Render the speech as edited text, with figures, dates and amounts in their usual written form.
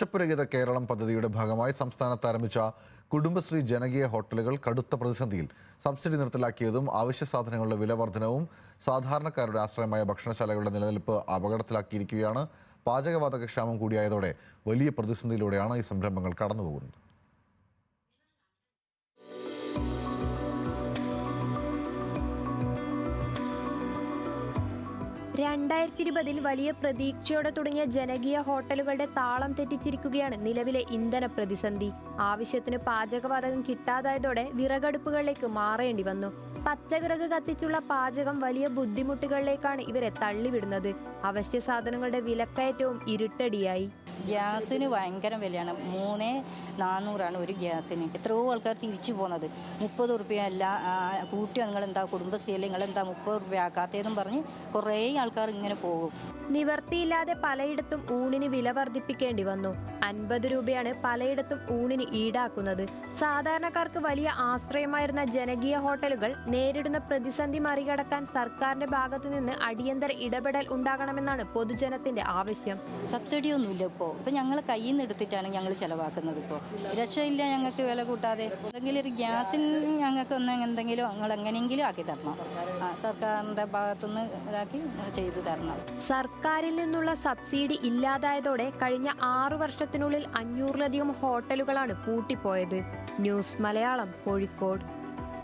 വിശപ്പുരഹിത കേരളം പദ്ധതിയുടെ ഭാഗമായി സംസ്ഥാനത്ത് ആരംഭിച്ച കുടുംബശ്രീ ജനകീയ ഹോട്ടലുകൾ കടുത്ത പ്രതിസന്ധിയിൽ. സബ്സിഡി നിർത്തലാക്കിയതും അവശ്യ സാധനങ്ങളുടെ വില വർധനവും സാധാരണക്കാരുടെ ആശ്രയമായ ഭക്ഷണശാലകളുടെ നിലനിൽപ്പ് അപകടത്തിലാക്കിയിരിക്കുകയാണ്. പാചകവാതക ക്ഷാമം കൂടിയായതോടെ വലിയ പ്രതിസന്ധിയിലൂടെയാണ് ഈ സംരംഭങ്ങൾ കടന്നുപോകുന്നത്. 2020 വലിയ പ്രതീക്ഷയോടെ തുടങ്ങിയ ജനകീയ ഹോട്ടലുകളുടെ താളം തെറ്റിച്ചിരിക്കുകയാണ് നിലവിലെ ഇന്ധന പ്രതിസന്ധി. ആവശ്യത്തിന് പാചകവാതകം കിട്ടാതായതോടെ വിറകടുപ്പുകളിലേക്ക് മാറേണ്ടി വന്നു. പച്ചവിറക് കത്തിച്ചുള്ള പാചകം വലിയ ബുദ്ധിമുട്ടുകളിലേക്കാണ് ഇവരെ തള്ളിവിടുന്നത്. അവശ്യ സാധനങ്ങളുടെ വിലക്കയറ്റവും ഇരുട്ടടിയായി. ഗ്യാസിന് ഭയങ്കര വിലയാണ്. 3,400 ഒരു ഗ്യാസിന്. എത്രയോ ആൾക്കാർ തിരിച്ചു പോകുന്നത്. 30 റുപ്യ അല്ല കൂട്ടി, നിങ്ങളെന്താ കുടുംബശ്രീയല്ലേ, നിങ്ങളെന്താ 30 റുപ്യ ആക്കാത്തതെന്നും പറഞ്ഞ് കുറേ ആൾക്കാർ ഇങ്ങനെ പോകും. നിവർത്തിയില്ലാതെ പലയിടത്തും ഊണിന് വില വർദ്ധിപ്പിക്കേണ്ടി വന്നു. 50 രൂപയാണ് പലയിടത്തും ഊണിന് ഈടാക്കുന്നത്. സാധാരണക്കാർക്ക് വലിയ ആശ്രയമായിരുന്ന ജനകീയ ഹോട്ടലുകൾ നേരിടുന്ന പ്രതിസന്ധി മറികടക്കാൻ സർക്കാരിന്റെ ഭാഗത്തു നിന്ന് അടിയന്തര ഇടപെടൽ ഉണ്ടാകണമെന്നാണ് പൊതുജനത്തിന്റെ ആവശ്യം. സബ്സിഡി ഒന്നുമില്ല ഇപ്പം ഞങ്ങൾ കയ്യിൽ നിന്ന് എടുത്തിട്ടാണ് ഞങ്ങൾ ചിലവാക്കുന്നത്. ഇപ്പോൾ രക്ഷയില്ല, ഞങ്ങൾക്ക് വില കൂട്ടാതെ എന്തെങ്കിലും ഒരു ഗ്യാസിന് ഞങ്ങൾക്ക് എന്തെങ്കിലും നിങ്ങൾ എങ്ങനെയെങ്കിലും ആക്കി തരണം. സർക്കാരിൻ്റെ ഭാഗത്തുനിന്ന് ഇതാക്കി ചെയ്തു തരണം. സർക്കാരിൽ നിന്നുള്ള സബ്സിഡി ഇല്ലാതായതോടെ കഴിഞ്ഞ 6 വർഷത്തിനുള്ളിൽ 500-ലധികം ഹോട്ടലുകളാണ് പൂട്ടിപ്പോയത്. ന്യൂസ് മലയാളം, കോഴിക്കോട്.